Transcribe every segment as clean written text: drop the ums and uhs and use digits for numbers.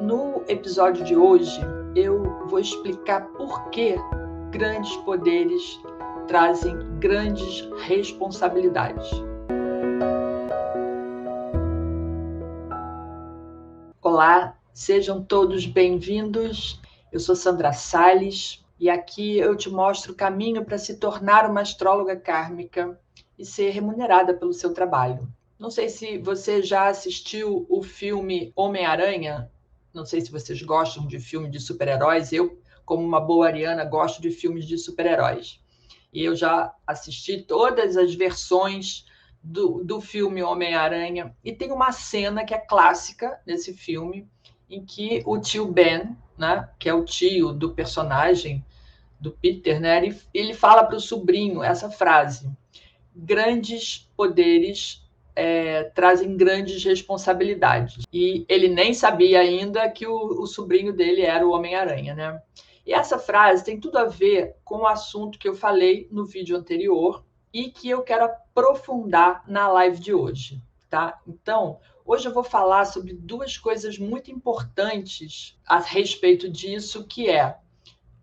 No episódio de hoje, eu vou explicar por que grandes poderes trazem grandes responsabilidades. Olá, sejam todos bem-vindos. Eu sou Sandra Salles e aqui eu te mostro o caminho para se tornar uma astróloga kármica e ser remunerada pelo seu trabalho. Não sei se você já assistiu o filme Homem-Aranha. Não sei se vocês gostam de filme de super-heróis. Eu, como uma boa ariana, gosto de filmes de super-heróis. E eu já assisti todas as versões do filme Homem-Aranha. E tem uma cena que é clássica nesse filme, em que o tio Ben, né, que é o tio do personagem do Peter, né, ele fala para o sobrinho essa frase: grandes poderes trazem grandes responsabilidades. E ele nem sabia ainda que o sobrinho dele era o Homem-Aranha, né? E essa frase tem tudo a ver com o assunto que eu falei no vídeo anterior e que eu quero aprofundar na live de hoje, tá? Então, hoje eu vou falar sobre duas coisas muito importantes a respeito disso, que é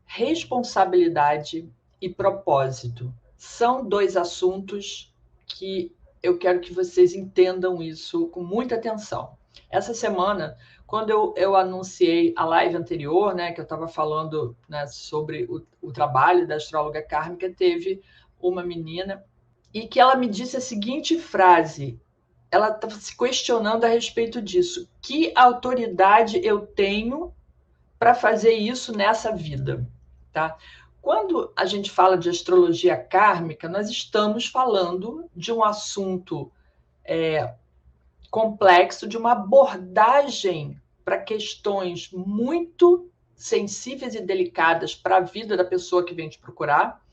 responsabilidade e propósito. São dois assuntos que eu quero que vocês entendam isso com muita atenção. Essa semana, quando eu anunciei a live anterior, né, que eu estava falando, né, sobre o trabalho da astróloga kármica, teve uma menina e que ela me disse a seguinte frase. Ela estava se questionando a respeito disso: que autoridade eu tenho para fazer isso nessa vida, tá? Quando a gente fala de astrologia kármica, nós estamos falando de um assunto complexo, de uma abordagem para questões muito sensíveis e delicadas para a vida da pessoa que vem te procurar,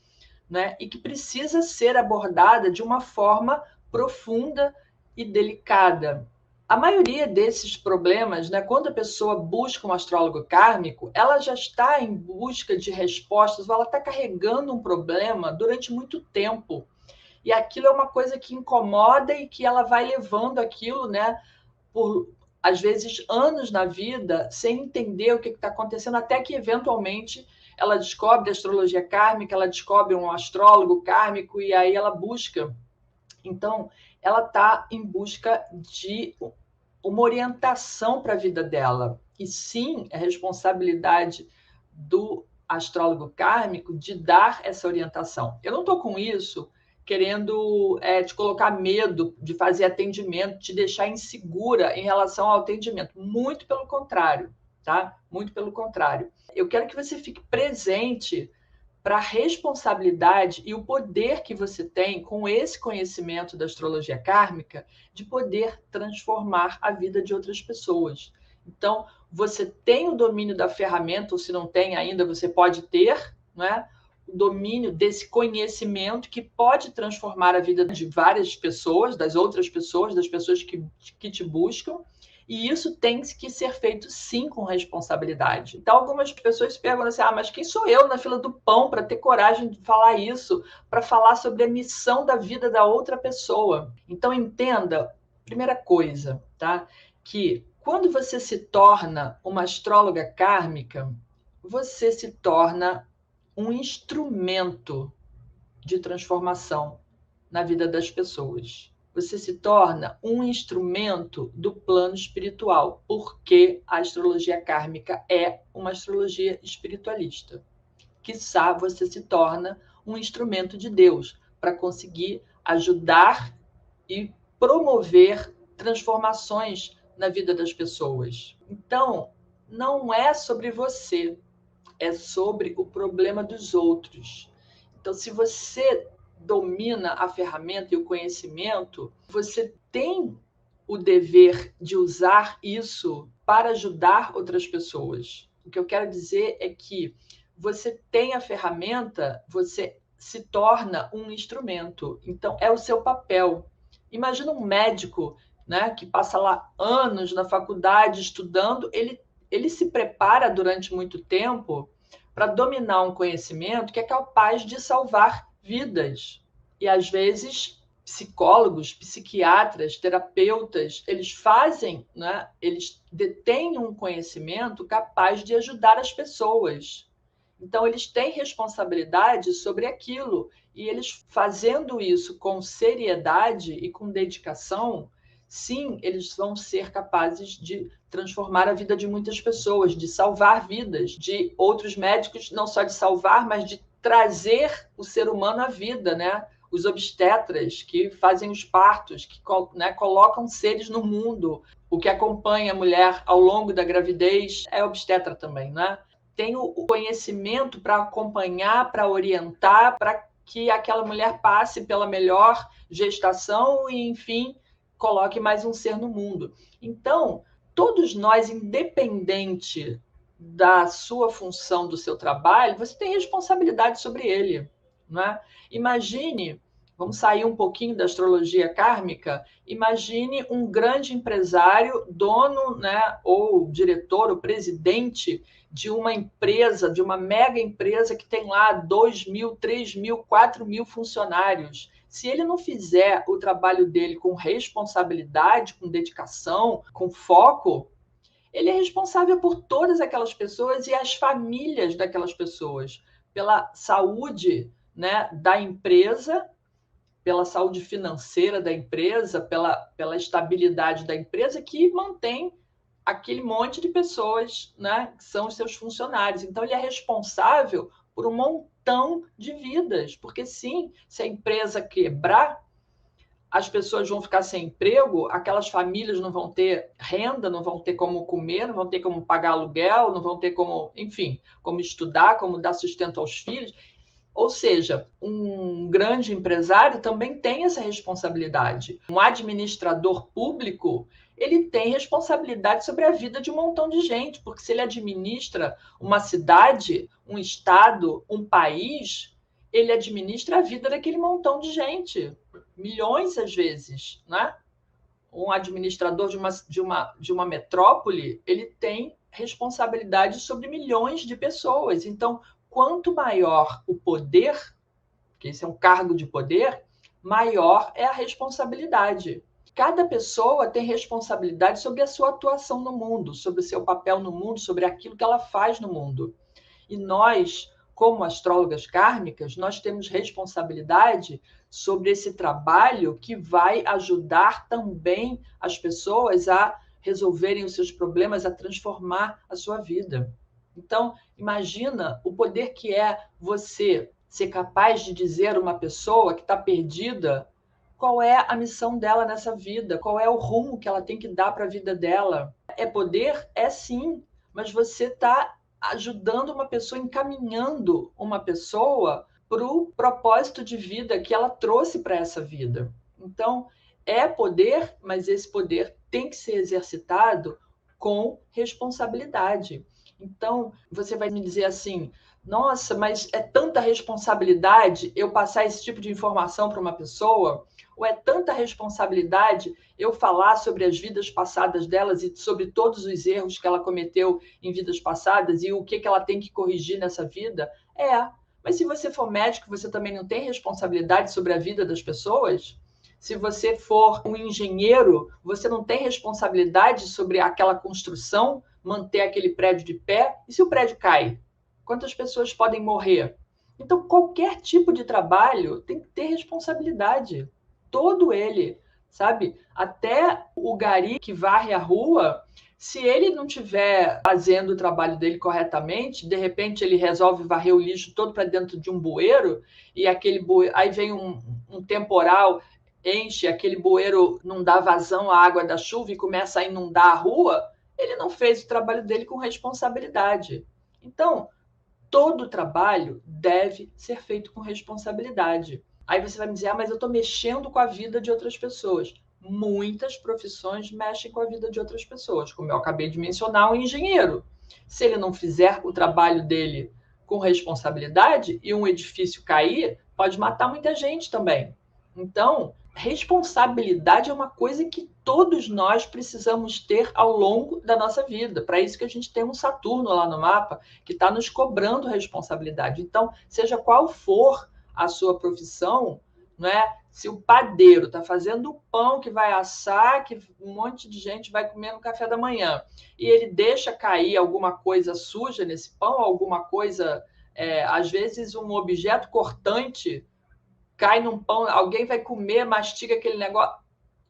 né? E que precisa ser abordada de uma forma profunda e delicada. A maioria desses problemas, né, quando a pessoa busca um astrólogo kármico, ela já está em busca de respostas, ou ela está carregando um problema durante muito tempo. E aquilo é uma coisa que incomoda e que ela vai levando aquilo, né, por às vezes anos na vida, sem entender o que está acontecendo, até que eventualmente ela descobre a astrologia kármica, ela descobre um astrólogo kármico e aí ela busca. Então, ela está em busca de uma orientação para a vida dela. E sim, é responsabilidade do astrólogo kármico de dar essa orientação. Eu não estou com isso querendo te colocar medo de fazer atendimento, te deixar insegura em relação ao atendimento. Muito pelo contrário, tá? Muito pelo contrário. Eu quero que você fique presente para a responsabilidade e o poder que você tem com esse conhecimento da astrologia kármica de poder transformar a vida de outras pessoas. Então, você tem o domínio da ferramenta, ou se não tem ainda, você pode ter, né? O domínio desse conhecimento que pode transformar a vida de várias pessoas, das outras pessoas, das pessoas que te buscam. E isso tem que ser feito, sim, com responsabilidade. Então, algumas pessoas se perguntam assim: mas quem sou eu na fila do pão para ter coragem de falar isso, para falar sobre a missão da vida da outra pessoa? Então, entenda, primeira coisa, tá? Que quando você se torna uma astróloga kármica, você se torna um instrumento de transformação na vida das pessoas. Você se torna um instrumento do plano espiritual, porque a astrologia kármica é uma astrologia espiritualista. Quiçá você se torna um instrumento de Deus para conseguir ajudar e promover transformações na vida das pessoas. Então, não é sobre você, é sobre o problema dos outros. Então, se você domina a ferramenta e o conhecimento, você tem o dever de usar isso para ajudar outras pessoas. O que eu quero dizer é que você tem a ferramenta, você se torna um instrumento. Então, é o seu papel. Imagina um médico, né, que passa lá anos na faculdade estudando, ele se prepara durante muito tempo para dominar um conhecimento que é capaz de salvar vidas. E às vezes, psicólogos, psiquiatras, terapeutas, eles fazem, né, eles detêm um conhecimento capaz de ajudar as pessoas. Então, eles têm responsabilidade sobre aquilo. E eles fazendo isso com seriedade e com dedicação, sim, eles vão ser capazes de transformar a vida de muitas pessoas, de salvar vidas, de outros médicos, não só de salvar, mas de trazer o ser humano à vida, né? Os obstetras que fazem os partos, que, né, colocam seres no mundo. O que acompanha a mulher ao longo da gravidez é obstetra também, né? Tem o conhecimento para acompanhar, para orientar, para que aquela mulher passe pela melhor gestação e, enfim, coloque mais um ser no mundo. Então, todos nós, independente da sua função, do seu trabalho, você tem responsabilidade sobre ele, não é? Imagine, vamos sair um pouquinho da astrologia kármica, imagine um grande empresário, dono, né, ou diretor, ou presidente de uma empresa, de uma mega empresa que tem lá 2.000, 3.000, 4.000 funcionários. Se ele não fizer o trabalho dele com responsabilidade, com dedicação, com foco, ele é responsável por todas aquelas pessoas e as famílias daquelas pessoas, pela saúde, né, da empresa, pela saúde financeira da empresa, pela estabilidade da empresa que mantém aquele monte de pessoas, né, que são os seus funcionários. Então, ele é responsável por um montão de vidas, porque sim, se a empresa quebrar, as pessoas vão ficar sem emprego, aquelas famílias não vão ter renda, não vão ter como comer, não vão ter como pagar aluguel, não vão ter como, enfim, como estudar, como dar sustento aos filhos. Ou seja, um grande empresário também tem essa responsabilidade. Um administrador público, ele tem responsabilidade sobre a vida de um montão de gente, porque se ele administra uma cidade, um estado, um país, ele administra a vida daquele montão de gente, milhões às vezes, né? Um administrador de uma metrópole, ele tem responsabilidade sobre milhões de pessoas. Então, quanto maior o poder, que esse é um cargo de poder, maior é a responsabilidade. Cada pessoa tem responsabilidade sobre a sua atuação no mundo, sobre o seu papel no mundo, sobre aquilo que ela faz no mundo. E nós, como astrólogas kármicas, nós temos responsabilidade sobre esse trabalho que vai ajudar também as pessoas a resolverem os seus problemas, a transformar a sua vida. Então, imagina o poder que é você ser capaz de dizer a uma pessoa que está perdida qual é a missão dela nessa vida, qual é o rumo que ela tem que dar para a vida dela. É poder? É sim, mas você está ajudando uma pessoa, encaminhando uma pessoa para o propósito de vida que ela trouxe para essa vida. Então, é poder, mas esse poder tem que ser exercitado com responsabilidade. Então, você vai me dizer assim, nossa, mas é tanta responsabilidade eu passar esse tipo de informação para uma pessoa? Ou é tanta responsabilidade eu falar sobre as vidas passadas delas e sobre todos os erros que ela cometeu em vidas passadas e o que ela tem que corrigir nessa vida? É, mas se você for médico, você também não tem responsabilidade sobre a vida das pessoas? Se você for um engenheiro, você não tem responsabilidade sobre aquela construção, manter aquele prédio de pé? E se o prédio cai? Quantas pessoas podem morrer? Então, qualquer tipo de trabalho tem que ter responsabilidade. Todo ele, sabe? Até o gari que varre a rua, se ele não estiver fazendo o trabalho dele corretamente, de repente ele resolve varrer o lixo todo para dentro de um bueiro, e aquele bueiro, aí vem um temporal, enche, aquele bueiro não dá vazão à água da chuva e começa a inundar a rua, ele não fez o trabalho dele com responsabilidade. Então, todo trabalho deve ser feito com responsabilidade. Aí você vai me dizer, mas eu estou mexendo com a vida de outras pessoas. Muitas profissões mexem com a vida de outras pessoas, como eu acabei de mencionar, um engenheiro. Se ele não fizer o trabalho dele com responsabilidade e um edifício cair, pode matar muita gente também. Então, responsabilidade é uma coisa que todos nós precisamos ter ao longo da nossa vida. Para isso que a gente tem um Saturno lá no mapa que está nos cobrando responsabilidade. Então, seja qual for a sua profissão, não é? Se o padeiro está fazendo o pão que vai assar, que um monte de gente vai comer no café da manhã, e ele deixa cair alguma coisa suja nesse pão, alguma coisa, às vezes um objeto cortante cai num pão, alguém vai comer, mastiga aquele negócio.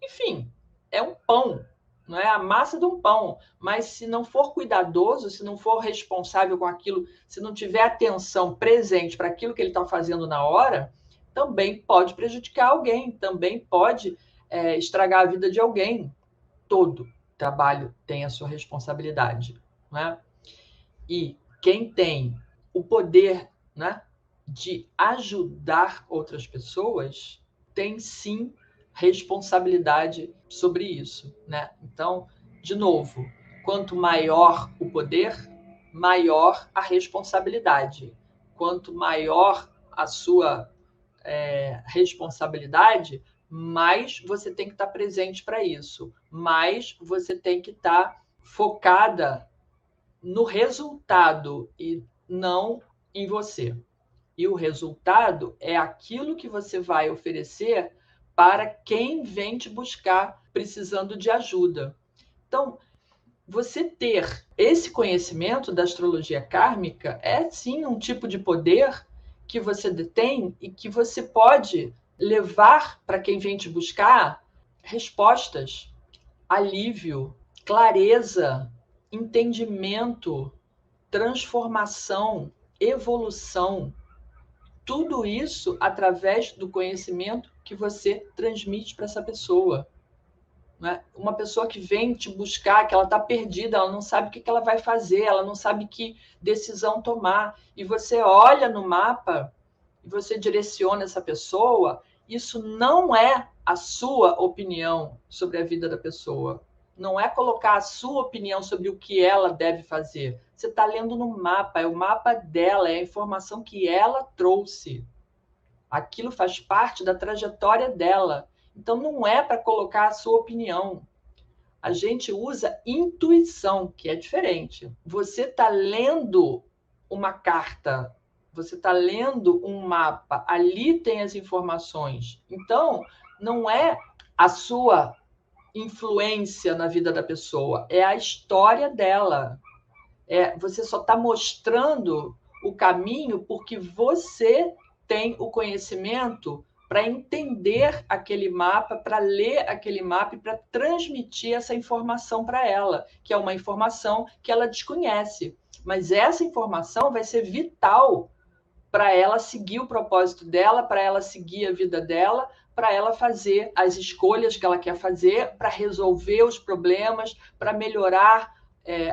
Enfim, é um pão, não é a massa de um pão. Mas se não for cuidadoso, se não for responsável com aquilo, se não tiver atenção presente para aquilo que ele está fazendo na hora, também pode prejudicar alguém, também pode estragar a vida de alguém. Todo trabalho tem a sua responsabilidade, né? E quem tem o poder, né, de ajudar outras pessoas tem sim responsabilidade sobre isso, né? Então, de novo, quanto maior o poder, maior a responsabilidade. Quanto maior a sua responsabilidade, mais você tem que estar presente para isso, mais você tem que estar focada no resultado e não em você. E o resultado é aquilo que você vai oferecer para quem vem te buscar precisando de ajuda. Então, você ter esse conhecimento da astrologia kármica é sim um tipo de poder que você detém e que você pode levar para quem vem te buscar respostas, alívio, clareza, entendimento, transformação, evolução. Tudo isso através do conhecimento que você transmite para essa pessoa. Né? Uma pessoa que vem te buscar, que ela está perdida, ela não sabe o que ela vai fazer, ela não sabe que decisão tomar. E você olha no mapa e você direciona essa pessoa. Isso não é a sua opinião sobre a vida da pessoa. Não é colocar a sua opinião sobre o que ela deve fazer. Você está lendo no mapa, é o mapa dela, é a informação que ela trouxe. Aquilo faz parte da trajetória dela. Então, não é para colocar a sua opinião. A gente usa intuição, que é diferente. Você está lendo uma carta, você está lendo um mapa, ali tem as informações. Então, não é a sua influência na vida da pessoa, é a história dela. Você só está mostrando o caminho porque você tem o conhecimento para entender aquele mapa, para ler aquele mapa e para transmitir essa informação para ela, que é uma informação que ela desconhece. Mas essa informação vai ser vital para ela seguir o propósito dela, para ela seguir a vida dela, para ela fazer as escolhas que ela quer fazer, para resolver os problemas, para melhorar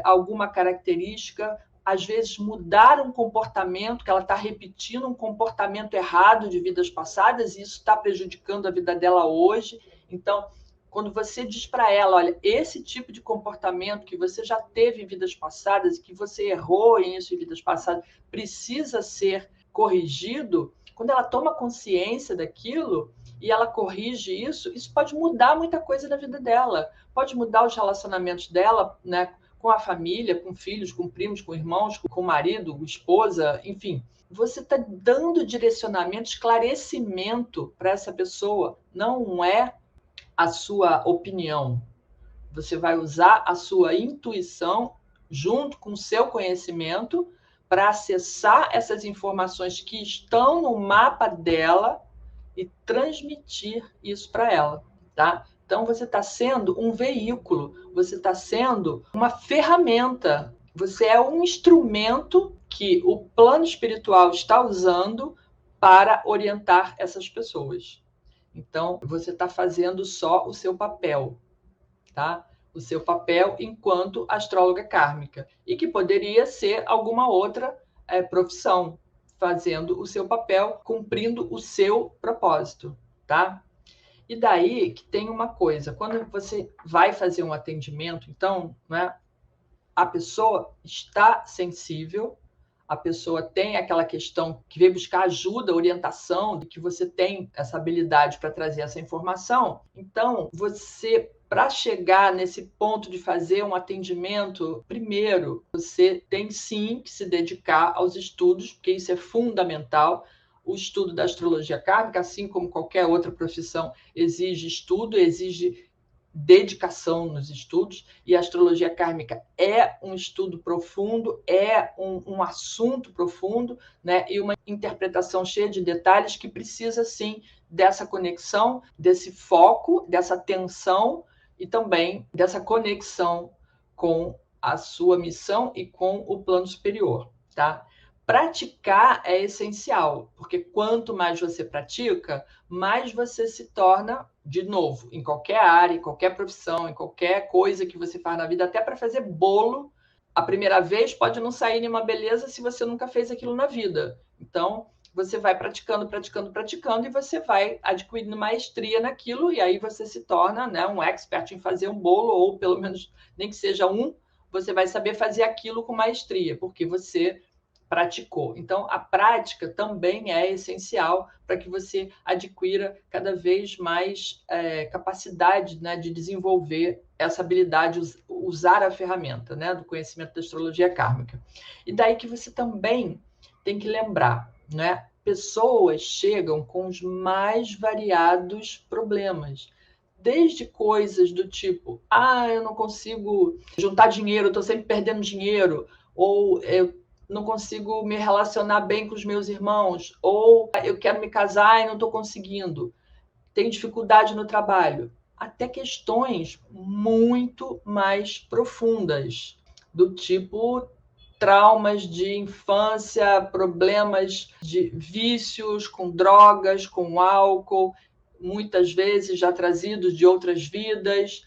alguma característica, às vezes mudar um comportamento, que ela está repetindo um comportamento errado de vidas passadas, e isso está prejudicando a vida dela hoje. Então, quando você diz para ela, olha, esse tipo de comportamento que você já teve em vidas passadas, que você errou em isso em vidas passadas, precisa ser corrigido, quando ela toma consciência daquilo e ela corrige isso, isso pode mudar muita coisa da vida dela, pode mudar os relacionamentos dela, né, com a família, com filhos, com primos, com irmãos, com o marido, com esposa, enfim. Você está dando direcionamento, esclarecimento para essa pessoa. Não é a sua opinião. Você vai usar a sua intuição junto com o seu conhecimento para acessar essas informações que estão no mapa dela e transmitir isso para ela, tá? Então, você está sendo um veículo, você está sendo uma ferramenta, você é um instrumento que o plano espiritual está usando para orientar essas pessoas. Então, você está fazendo só o seu papel, tá? O seu papel enquanto astróloga kármica, e que poderia ser alguma outra profissão, fazendo o seu papel, cumprindo o seu propósito, tá? E daí que tem uma coisa, quando você vai fazer um atendimento, então, né, a pessoa está sensível, a pessoa tem aquela questão que veio buscar ajuda, orientação, de que você tem essa habilidade para trazer essa informação. Então, você, para chegar nesse ponto de fazer um atendimento, primeiro, você tem sim que se dedicar aos estudos, porque isso é fundamental. o estudo da astrologia kármica, assim como qualquer outra profissão, exige estudo, exige dedicação nos estudos, e a astrologia kármica é um estudo profundo, é um assunto profundo, né? E uma interpretação cheia de detalhes que precisa, sim, dessa conexão, desse foco, dessa atenção e também dessa conexão com a sua missão e com o plano superior, tá? Praticar é essencial, porque quanto mais você pratica, mais você se torna, de novo, em qualquer área, em qualquer profissão, em qualquer coisa que você faz na vida, até para fazer bolo, a primeira vez pode não sair nenhuma beleza se você nunca fez aquilo na vida. Então, você vai praticando, praticando, praticando, e você vai adquirindo maestria naquilo, e aí você se torna, né, um expert em fazer um bolo, ou pelo menos, nem que seja você vai saber fazer aquilo com maestria, porque você praticou. Então, a prática também é essencial para que você adquira cada vez mais capacidade, né, de desenvolver essa habilidade, usar a ferramenta, né, do conhecimento da astrologia kármica. E daí que você também tem que lembrar, né, pessoas chegam com os mais variados problemas. Desde coisas do tipo, eu não consigo juntar dinheiro, estou sempre perdendo dinheiro, ou eu não consigo me relacionar bem com os meus irmãos, ou eu quero me casar e não estou conseguindo, tenho dificuldade no trabalho, até questões muito mais profundas, do tipo traumas de infância, problemas de vícios com drogas, com álcool, muitas vezes já trazidos de outras vidas.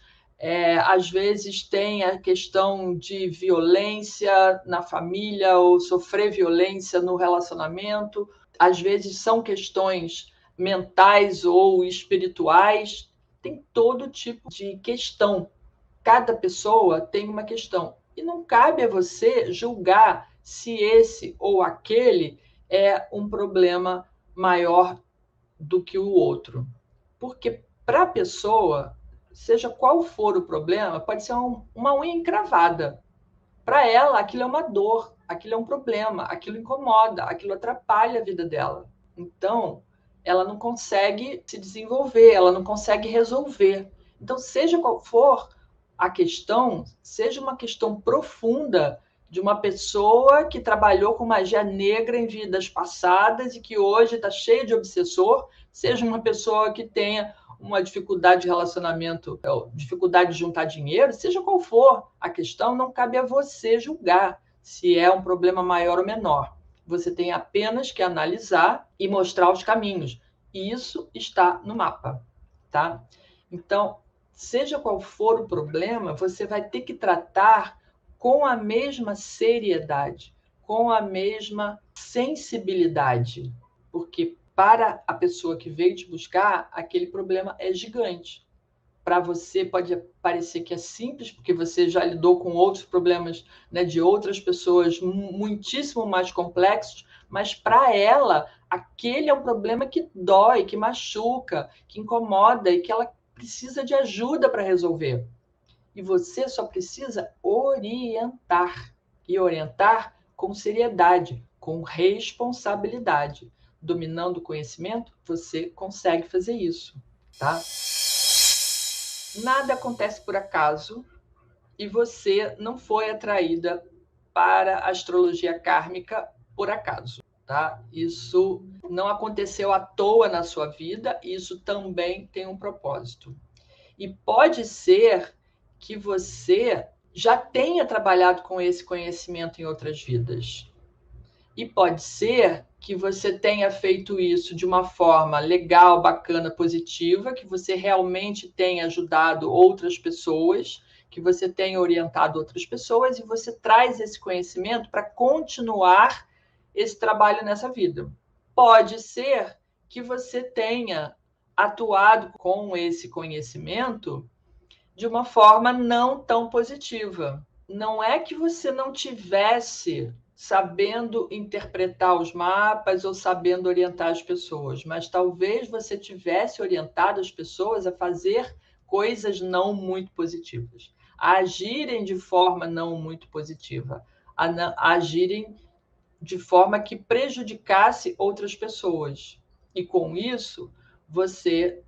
Às vezes tem a questão de violência na família ou sofrer violência no relacionamento. Às vezes são questões mentais ou espirituais. Tem todo tipo de questão. Cada pessoa tem uma questão. E não cabe a você julgar se esse ou aquele é um problema maior do que o outro. Porque para a pessoa, seja qual for o problema, pode ser uma unha encravada. Para ela, aquilo é uma dor, aquilo é um problema, aquilo incomoda, aquilo atrapalha a vida dela. Então, ela não consegue se desenvolver, ela não consegue resolver. Então, seja qual for a questão, seja uma questão profunda de uma pessoa que trabalhou com magia negra em vidas passadas e que hoje está cheia de obsessor, seja uma pessoa que tenha uma dificuldade de relacionamento, dificuldade de juntar dinheiro, seja qual for a questão, não cabe a você julgar se é um problema maior ou menor. Você tem apenas que analisar e mostrar os caminhos. E isso está no mapa, tá? Então, seja qual for o problema, você vai ter que tratar com a mesma seriedade, com a mesma sensibilidade, porque para a pessoa que veio te buscar, aquele problema é gigante. Para você pode parecer que é simples, porque você já lidou com outros problemas, né, de outras pessoas muitíssimo mais complexos, mas para ela, aquele é um problema que dói, que machuca, que incomoda e que ela precisa de ajuda para resolver. E você só precisa orientar, e orientar com seriedade, com responsabilidade. Dominando o conhecimento, você consegue fazer isso, tá? Nada acontece por acaso e você não foi atraída para a astrologia kármica por acaso, tá? Isso não aconteceu à toa na sua vida, isso também tem um propósito. E pode ser que você já tenha trabalhado com esse conhecimento em outras vidas. E pode ser que você tenha feito isso de uma forma legal, bacana, positiva, que você realmente tenha ajudado outras pessoas, que você tenha orientado outras pessoas e você traz esse conhecimento para continuar esse trabalho nessa vida. Pode ser que você tenha atuado com esse conhecimento de uma forma não tão positiva. Não é que você não tivesse sabendo interpretar os mapas ou sabendo orientar as pessoas, mas talvez você tivesse orientado as pessoas a fazer coisas não muito positivas, a agirem de forma não muito positiva, a agirem de forma que prejudicasse outras pessoas. E com isso, você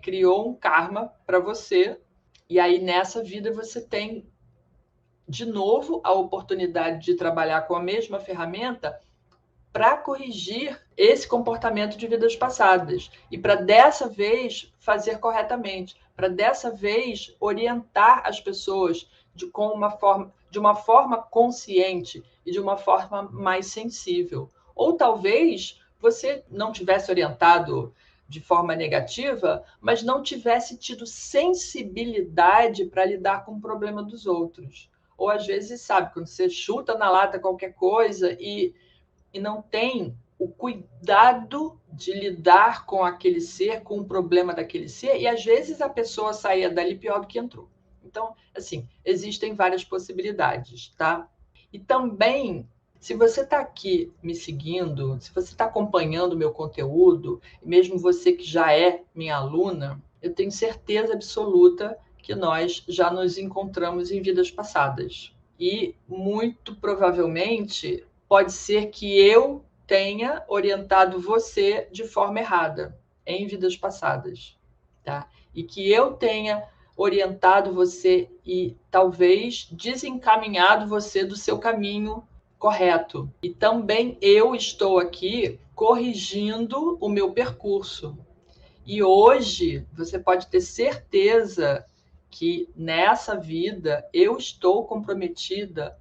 criou um karma para você, e aí nessa vida você tem de novo a oportunidade de trabalhar com a mesma ferramenta para corrigir esse comportamento de vidas passadas e para dessa vez fazer corretamente, para dessa vez orientar as pessoas de uma forma consciente e de uma forma mais sensível. Ou talvez você não tivesse orientado de forma negativa, mas não tivesse tido sensibilidade para lidar com o problema dos outros. Ou às vezes, sabe, quando você chuta na lata qualquer coisa e não tem o cuidado de lidar com aquele ser, com o problema daquele ser, e às vezes a pessoa saía dali pior do que entrou. Então, assim, existem várias possibilidades, tá? E também, se você está aqui me seguindo, se você está acompanhando o meu conteúdo, mesmo você que já é minha aluna, eu tenho certeza absoluta que nós já nos encontramos em vidas passadas. E, muito provavelmente, pode ser que eu tenha orientado você de forma errada em vidas passadas, tá? E que eu tenha orientado você e talvez desencaminhado você do seu caminho correto. E também eu estou aqui corrigindo o meu percurso. E hoje você pode ter certeza que nessa vida eu estou comprometida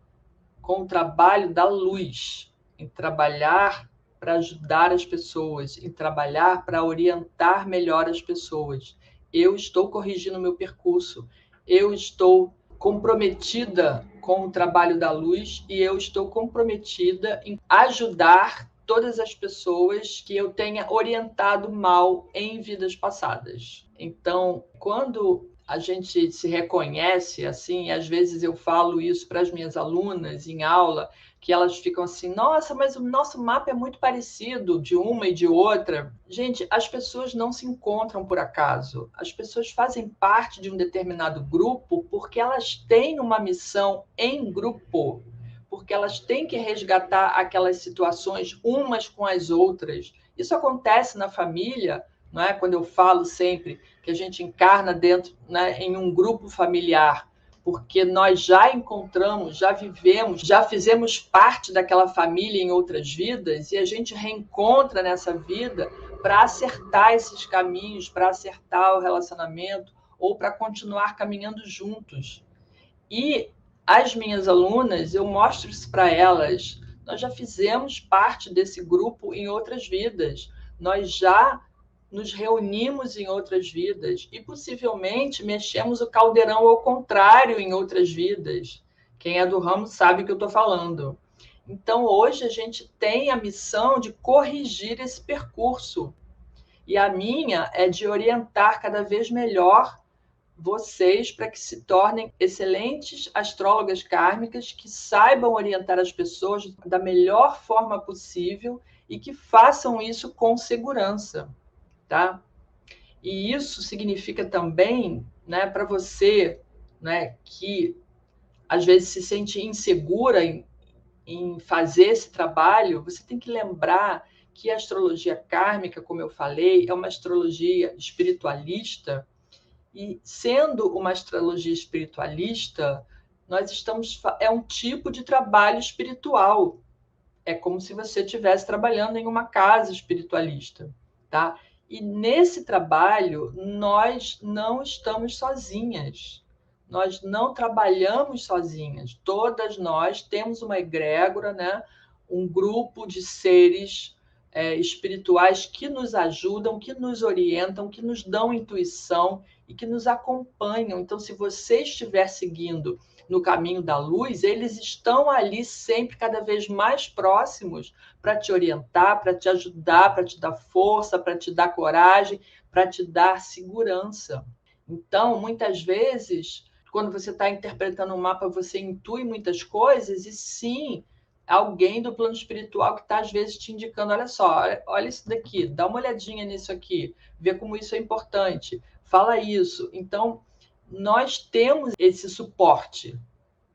com o trabalho da luz, em trabalhar para ajudar as pessoas, em trabalhar para orientar melhor as pessoas. Eu estou corrigindo o meu percurso, eu estou comprometida com o trabalho da luz e eu estou comprometida em ajudar todas as pessoas que eu tenha orientado mal em vidas passadas. Então, quando a gente se reconhece assim, às vezes eu falo isso para as minhas alunas em aula, que elas ficam assim, nossa, mas o nosso mapa é muito parecido de uma e de outra. Gente, as pessoas não se encontram por acaso. As pessoas fazem parte de um determinado grupo porque elas têm uma missão em grupo, porque elas têm que resgatar aquelas situações umas com as outras. Isso acontece na família, não é? Quando eu falo sempre que a gente encarna dentro, né, em um grupo familiar, porque nós já encontramos, já vivemos, já fizemos parte daquela família em outras vidas e a gente reencontra nessa vida para acertar esses caminhos, para acertar o relacionamento ou para continuar caminhando juntos. E as minhas alunas, eu mostro isso para elas, nós já fizemos parte desse grupo em outras vidas, nós já nos reunimos em outras vidas e possivelmente mexemos o caldeirão ao contrário em outras vidas. Quem é do ramo sabe o que eu estou falando. Então, hoje a gente tem a missão de corrigir esse percurso. E a minha é de orientar cada vez melhor vocês para que se tornem excelentes astrólogas kármicas que saibam orientar as pessoas da melhor forma possível e que façam isso com segurança. Tá? E isso significa também, né, para você, né, que às vezes se sente insegura em fazer esse trabalho, você tem que lembrar que a astrologia kármica, como eu falei, é uma astrologia espiritualista, e sendo uma astrologia espiritualista, é um tipo de trabalho espiritual. É como se você estivesse trabalhando em uma casa espiritualista, tá? E nesse trabalho, nós não estamos sozinhas. Nós não trabalhamos sozinhas. Todas nós temos uma egrégora, né? Um grupo de seres espirituais que nos ajudam, que nos orientam, que nos dão intuição e que nos acompanham. Então, se você estiver seguindo no caminho da luz, eles estão ali sempre cada vez mais próximos para te orientar, para te ajudar, para te dar força, para te dar coragem, para te dar segurança. Então, muitas vezes, quando você está interpretando um mapa, você intui muitas coisas e sim, alguém do plano espiritual que está às vezes te indicando, olha só, olha isso daqui, dá uma olhadinha nisso aqui, vê como isso é importante, fala isso. Então, nós temos esse suporte.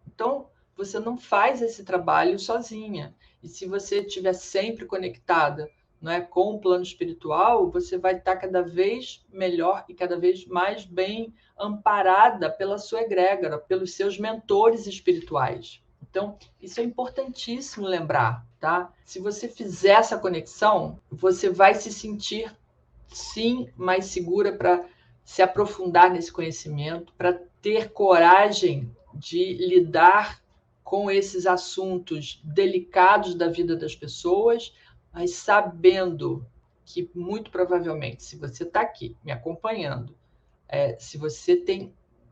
Então, você não faz esse trabalho sozinha. E se você estiver sempre conectada, não é, com o plano espiritual, você vai estar cada vez melhor e cada vez mais bem amparada pela sua egrégora, pelos seus mentores espirituais. Então, isso é importantíssimo lembrar, tá? Se você fizer essa conexão, você vai se sentir, sim, mais segura para se aprofundar nesse conhecimento, para ter coragem de lidar com esses assuntos delicados da vida das pessoas, mas sabendo que, muito provavelmente, se você está aqui me acompanhando, se você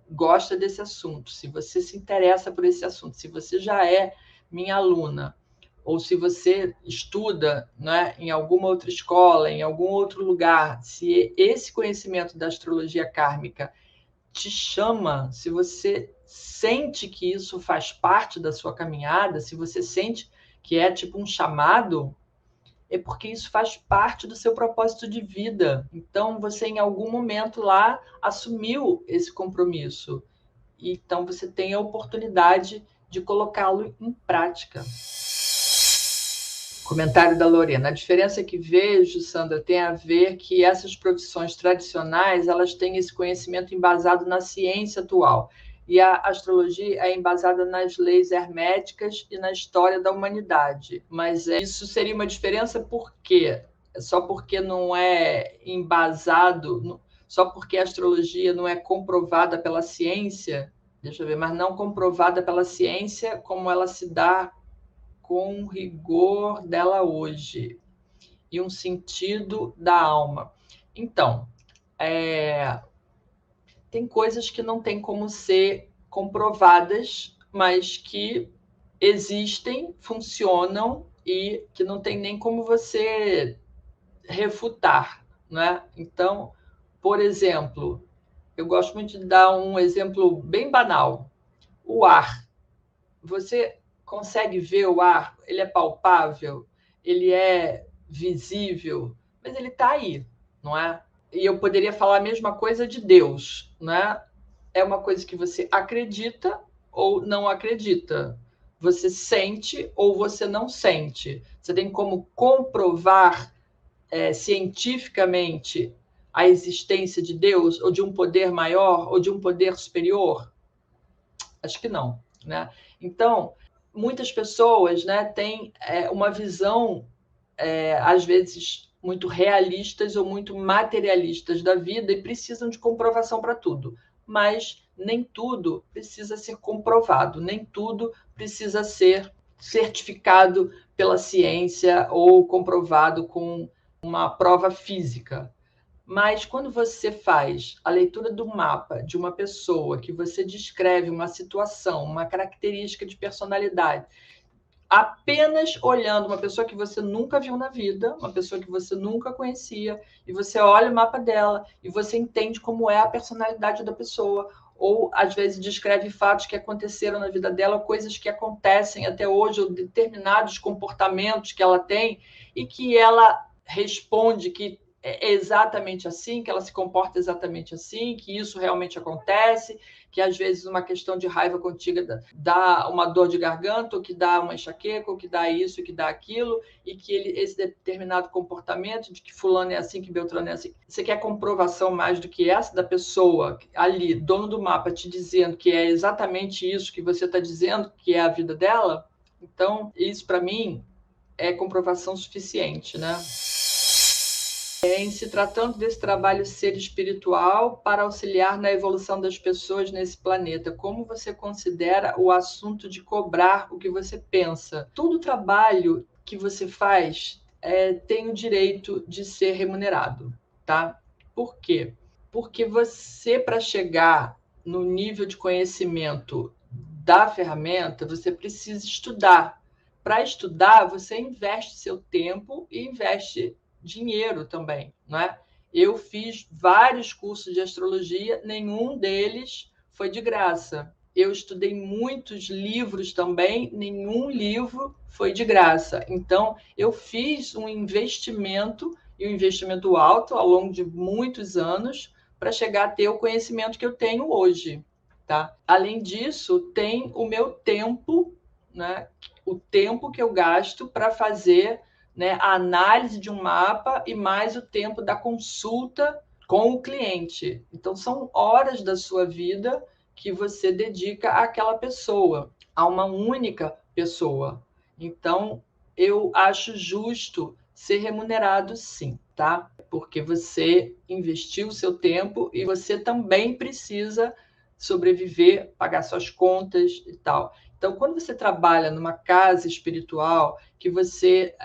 gosta desse assunto, se você se interessa por esse assunto, se você já é minha aluna, ou se você estuda, né, em alguma outra escola, em algum outro lugar, se esse conhecimento da astrologia kármica te chama, se você sente que isso faz parte da sua caminhada, se você sente que é tipo um chamado, é porque isso faz parte do seu propósito de vida. Então, você em algum momento lá assumiu esse compromisso. Então, você tem a oportunidade de colocá-lo em prática. Comentário da Lorena. A diferença que vejo, Sandra, tem a ver que essas profissões tradicionais, elas têm esse conhecimento embasado na ciência atual. E a astrologia é embasada nas leis herméticas e na história da humanidade. Mas isso seria uma diferença por quê? Só porque não é embasado, só porque a astrologia não é comprovada pela ciência, deixa eu ver, mas não comprovada pela ciência como ela se dá com o rigor dela hoje e um sentido da alma. Então, tem coisas que não tem como ser comprovadas, mas que existem, funcionam e que não tem nem como você refutar, né? Então, por exemplo, eu gosto muito de dar um exemplo bem banal. O ar. Você consegue ver o ar, ele é palpável, ele é visível, mas ele está aí, não é? E eu poderia falar a mesma coisa de Deus, né? É uma coisa que você acredita ou não acredita. Você sente ou você não sente. Você tem como comprovar cientificamente a existência de Deus ou de um poder maior ou de um poder superior? Acho que não, né? Então, muitas pessoas, né, têm uma visão, às vezes, muito realistas ou muito materialistas da vida e precisam de comprovação para tudo. Mas nem tudo precisa ser comprovado, nem tudo precisa ser certificado pela ciência ou comprovado com uma prova física. Mas quando você faz a leitura do mapa de uma pessoa, que você descreve uma situação, uma característica de personalidade, apenas olhando uma pessoa que você nunca viu na vida, uma pessoa que você nunca conhecia, e você olha o mapa dela e você entende como é a personalidade da pessoa, ou às vezes descreve fatos que aconteceram na vida dela, coisas que acontecem até hoje, ou determinados comportamentos que ela tem e que ela responde que é exatamente assim, que ela se comporta exatamente assim, que isso realmente acontece, que às vezes uma questão de raiva contigo dá uma dor de garganta, ou que dá uma enxaqueca, ou que dá isso, que dá aquilo, e que esse determinado comportamento de que fulano é assim, que Beltrano é assim. Você quer comprovação mais do que essa da pessoa ali, dono do mapa, te dizendo que é exatamente isso que você está dizendo, que é a vida dela? Então, isso para mim é comprovação suficiente, né? Em se tratando desse trabalho ser espiritual para auxiliar na evolução das pessoas nesse planeta, como você considera o assunto de cobrar o que você pensa? Todo trabalho que você faz tem o direito de ser remunerado, tá? Por quê? Porque você, para chegar no nível de conhecimento da ferramenta, você precisa estudar. Para estudar, você investe seu tempo e investe dinheiro também, não é? Eu fiz vários cursos de astrologia, nenhum deles foi de graça. Eu estudei muitos livros também, nenhum livro foi de graça. Então, eu fiz um investimento, e um investimento alto ao longo de muitos anos, para chegar a ter o conhecimento que eu tenho hoje, tá? Além disso, tem o meu tempo, né, o tempo que eu gasto para fazer, né, a análise de um mapa e mais o tempo da consulta com o cliente. Então, são horas da sua vida que você dedica àquela pessoa, a uma única pessoa. Então, eu acho justo ser remunerado, sim, tá? Porque você investiu o seu tempo e você também precisa sobreviver, pagar suas contas e tal. Então, quando você trabalha numa casa espiritual, que você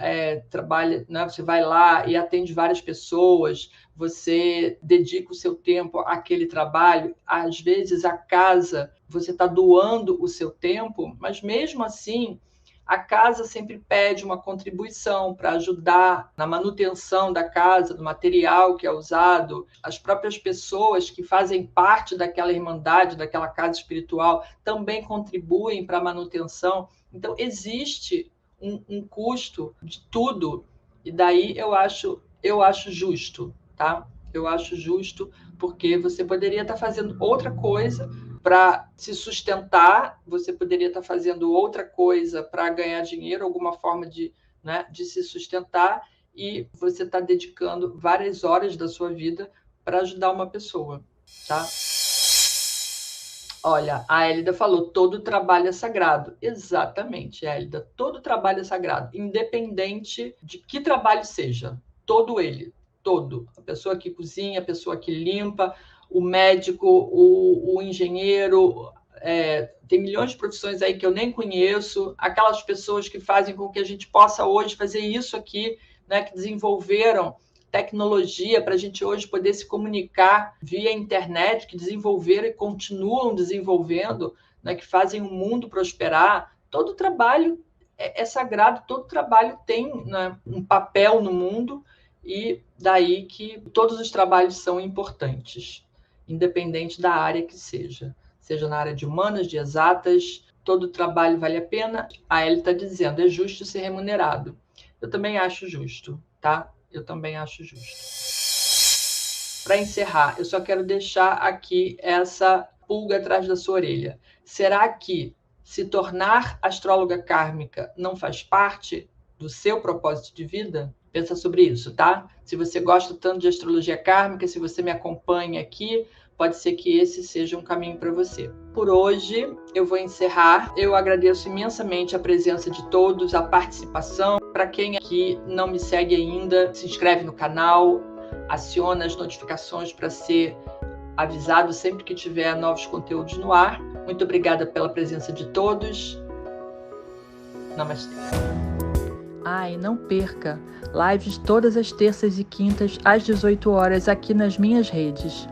trabalha, né, você vai lá e atende várias pessoas, você dedica o seu tempo àquele trabalho, às vezes a casa, você está doando o seu tempo, mas mesmo assim, a casa sempre pede uma contribuição para ajudar na manutenção da casa, do material que é usado. As próprias pessoas que fazem parte daquela irmandade, daquela casa espiritual, também contribuem para a manutenção. Então, existe um custo de tudo, e daí eu acho justo, tá? Eu acho justo, porque você poderia estar fazendo outra coisa para se sustentar, você poderia estar fazendo outra coisa para ganhar dinheiro, alguma forma de, né, de se sustentar, e você está dedicando várias horas da sua vida para ajudar uma pessoa, tá? Olha, a Hélida falou, todo trabalho é sagrado. Exatamente, Hélida, todo trabalho é sagrado, independente de que trabalho seja, todo ele, todo. A pessoa que cozinha, a pessoa que limpa, o médico, o engenheiro, tem milhões de profissões aí que eu nem conheço, aquelas pessoas que fazem com que a gente possa hoje fazer isso aqui, né, que desenvolveram tecnologia para a gente hoje poder se comunicar via internet, que desenvolveram e continuam desenvolvendo, né, que fazem o mundo prosperar. Todo trabalho é sagrado, todo trabalho tem, né, um papel no mundo, e daí que todos os trabalhos são importantes, independente da área que seja na área de humanas, de exatas, todo trabalho vale a pena. A Ellie está dizendo, é justo ser remunerado. Eu também acho justo, tá? Eu também acho justo. Para encerrar, eu só quero deixar aqui essa pulga atrás da sua orelha. Será que se tornar astróloga kármica não faz parte do seu propósito de vida? Pensa sobre isso, tá? Se você gosta tanto de astrologia kármica, se você me acompanha aqui, pode ser que esse seja um caminho para você. Por hoje, eu vou encerrar. Eu agradeço imensamente a presença de todos, a participação. Para quem aqui não me segue ainda, se inscreve no canal, aciona as notificações para ser avisado sempre que tiver novos conteúdos no ar. Muito obrigada pela presença de todos. Namastê. E não perca lives todas as terças e quintas às 18 horas aqui nas minhas redes.